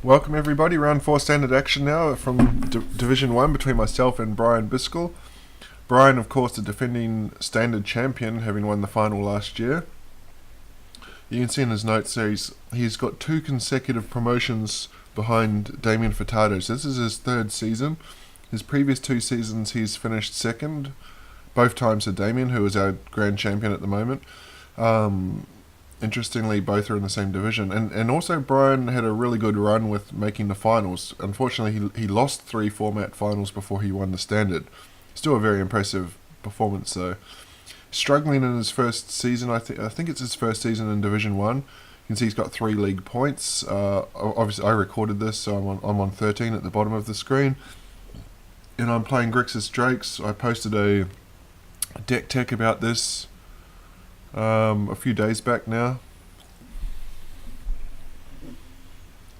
Welcome everybody, round 4 standard action now from Division 1 between myself and Bryan Biscoll. Bryan, of course, the defending standard champion, having won the final last year. You can see in his notes there he's got 2 consecutive promotions behind Damien Furtado. So this is his 3rd season. His previous 2 seasons he's finished 2nd, both times to Damien, who is our grand champion at the moment. Interestingly, both are in the same division. And also Bryan had a really good run with making the finals. Unfortunately, he lost 3 format finals before he won the standard. Still a very impressive performance though. Struggling in his first season, I think it's his first season in Division 1. You can see he's got 3 league points. Obviously, I recorded this, so I'm on 13 at the bottom of the screen. And I'm playing Grixis Drakes. I posted a deck tech about this a few days back now,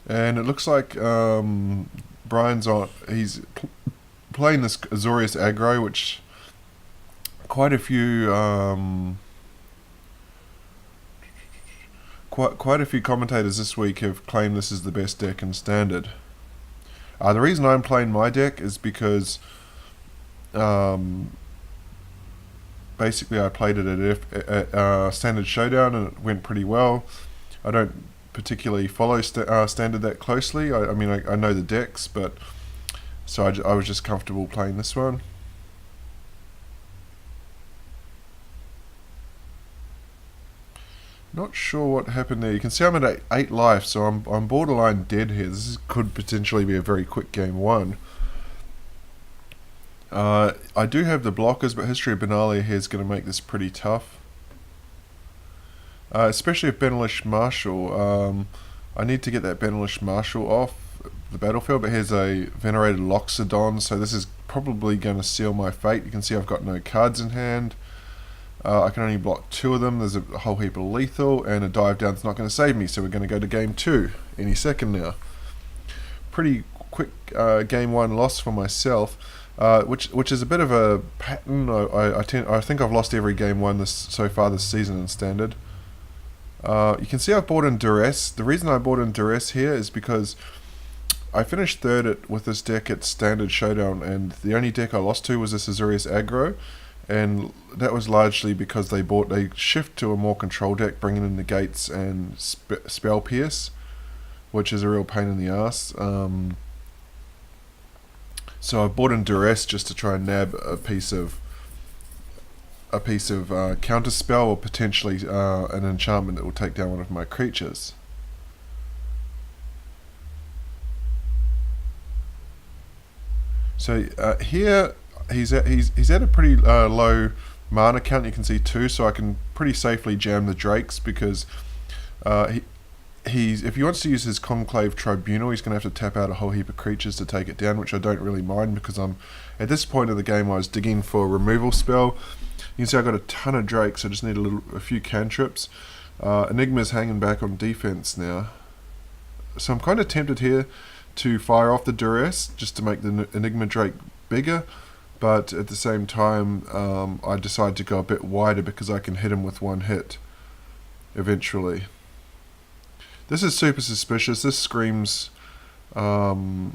and it looks like Bryan's he's playing this Azorious aggro, which quite a few quite a few commentators this week have claimed this is the best deck in standard. The reason I'm playing my deck is because basically I played it at Standard Showdown and it went pretty well. I don't particularly follow Standard that closely. I mean, I know the decks, but so I was just comfortable playing this one. Not sure what happened there. You can see I'm at 8 life, so I'm borderline dead here. This could potentially be a very quick game 1. I do have the blockers, but History of Benalia here is going to make this pretty tough. Especially if Benelish Marshal. I need to get that Benelish Marshal off the battlefield, but here's a Venerated Loxodon, so this is probably going to seal my fate. You can see I've got no cards in hand. I can only block 2 of them. There's a whole heap of lethal, and a dive down's not going to save me, so we're going to go to game 2 any second now. Pretty quick game 1 loss for myself. Which is a bit of a pattern. I think I've lost every game 1 so far this season in standard. You can see I've bought in Duress. The reason I bought in Duress here is because I finished 3rd with this deck at Standard Showdown, and the only deck I lost to was this Azorious aggro, and that was largely because they shift to a more control deck, bringing in Negates and Spell Pierce, which is a real pain in the ass. So I bought in Duress just to try and nab a piece of counter spell, or potentially an enchantment that will take down one of my creatures. So here he's at a pretty low mana count. You can see 2, so I can pretty safely jam the Drakes because if he wants to use his Conclave Tribunal, he's going to have to tap out a whole heap of creatures to take it down, which I don't really mind because at this point of the game I was digging for a removal spell. You can see I got a ton of Drakes, I just need a few cantrips. Enigma's hanging back on defense now, so I'm kind of tempted here to fire off the Duress just to make the Enigma Drake bigger, but at the same time I decide to go a bit wider because I can hit him with 1 hit eventually. This is super suspicious. This screams... normally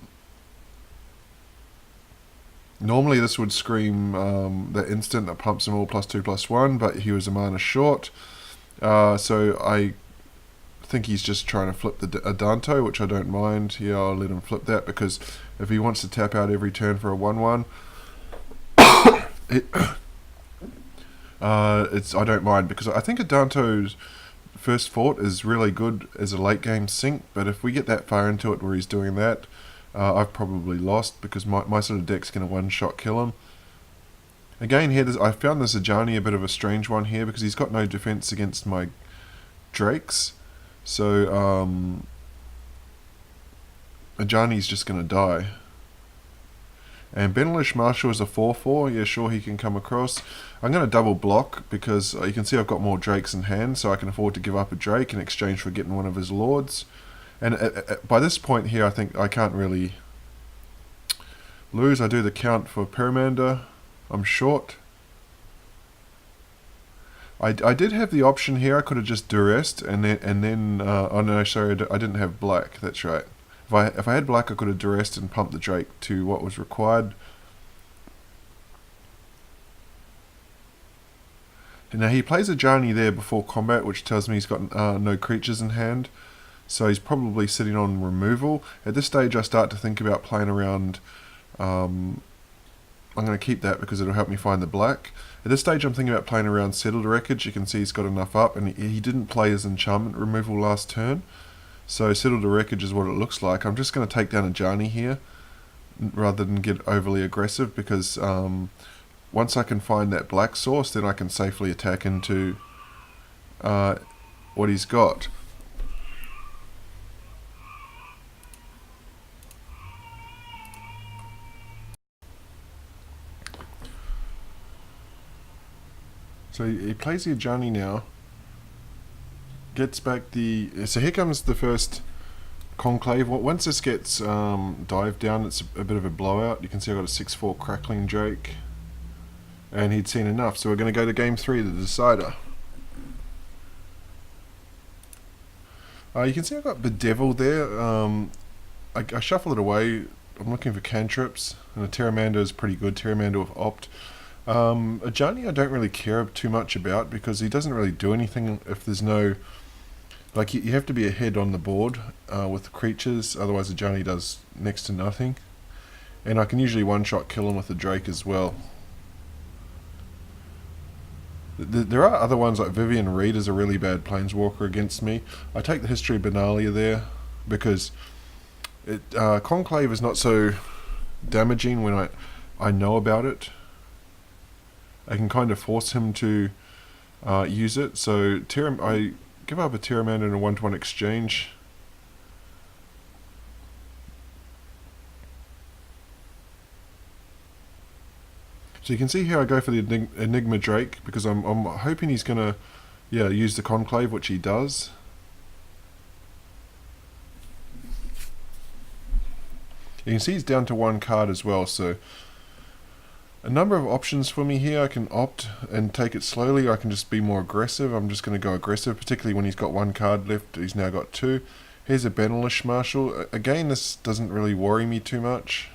this would scream the instant that pumps him all +2/+1, but he was a mana short. So I think he's just trying to flip the Adanto, which I don't mind. Yeah, I'll let him flip that, because if he wants to tap out every turn for a 1/1, I don't mind, because I think Adanto's First Fort is really good as a late game sync, but if we get that far into it where he's doing that, I've probably lost, because my sort of deck's going to 1-shot kill him. Again here, I found this Ajani a bit of a strange one here, because he's got no defense against my Drakes, so Ajani's just going to die. And Benelish Marshal is a 4/4. Yeah, sure, he can come across. I'm going to double block because you can see I've got more Drakes in hand, so I can afford to give up a Drake in exchange for getting one of his Lords. And by this point here, I think I can't really lose. I do the count for Pyromander. I'm short. I did have the option here. I could have just duressed and then oh no, sorry, I didn't have black. That's right. If I had black, I could have duressed and pumped the Drake to what was required. And now he plays a Ajani there before combat, which tells me he's got no creatures in hand. So he's probably sitting on removal. At this stage I start to think about playing around. I'm going to keep that because it'll help me find the black. At this stage I'm thinking about playing around Settled Wreckage. You can see he's got enough up, and he didn't play his enchantment removal last turn. So Settled Wreckage is what it looks like. I'm just going to take down a Ajani here rather than get overly aggressive, because once I can find that black source, then I can safely attack into what he's got. So he plays the Ajani now. Gets back the... So here comes the first Conclave. Once this gets dived down, it's a bit of a blowout. You can see I've got a 6/4 Crackling Drake. And he'd seen enough, so we're going to go to game 3, the decider. You can see I've got Bedevil there. I shuffle it away. I'm looking for cantrips, and a Terramander is pretty good. Terramander with Opt. Ajani I don't really care too much about, because he doesn't really do anything if there's no... Like, you have to be ahead on the board with the creatures, otherwise Ajani does next to nothing. And I can usually one-shot kill him with the Drake as well. There are other ones, like Vivian Reed is a really bad Planeswalker against me. I take the History of Benalia there, because Conclave is not so damaging when I know about it. I can kind of force him to use it. So I give up a Terramander in a 1-to-1 exchange. So you can see here I go for the Enigma Drake, because I'm hoping he's going to use the Conclave, which he does. You can see he's down to 1 card as well, so a number of options for me here. I can opt and take it slowly, or I can just be more aggressive. I'm just going to go aggressive, particularly when he's got 1 card left. He's now got 2. Here's a Benelish Marshal. Again, this doesn't really worry me too much.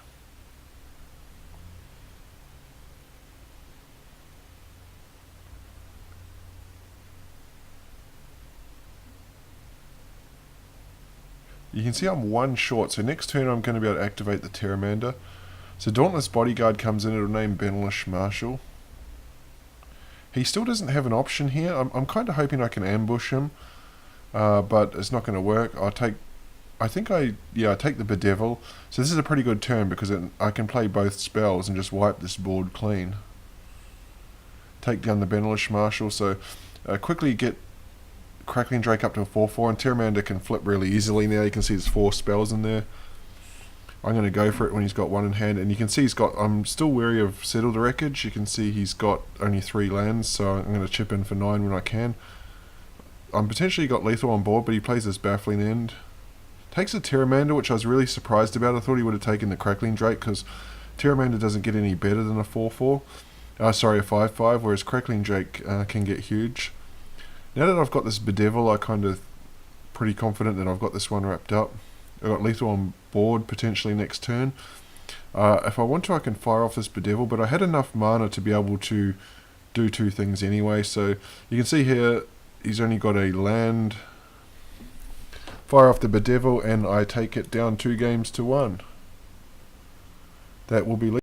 You can see I'm 1 short, so next turn I'm going to be able to activate the Terramander. So Dauntless Bodyguard comes in, it'll name Benelish Marshal. He still doesn't have an option here. I'm kind of hoping I can ambush him, but it's not going to work. I take the Bedevil. So this is a pretty good turn, because I can play both spells and just wipe this board clean. Take down the Benelish Marshal, so quickly get Crackling Drake up to a 4/4, and Terramander can flip really easily now. You can see there's 4 spells in there. I'm going to go for it when he's got 1 in hand, and you can see I'm still wary of Settled Wreckage. You can see he's got only 3 lands, so I'm going to chip in for 9 when I can. I'm potentially got lethal on board, but he plays this Baffling End. Takes a Terramander, which I was really surprised about. I thought he would have taken the Crackling Drake, because Terramander doesn't get any better than a 4/4. Sorry, a 5/5, whereas Crackling Drake can get huge. Now that I've got this Bedevil, I'm kind of pretty confident that I've got this one wrapped up. I've got lethal on board potentially next turn. If I want to, I can fire off this Bedevil, but I had enough mana to be able to do 2 things anyway. So you can see here he's only got a land. Fire off the Bedevil, and I take it down 2 games to 1. That will be lethal.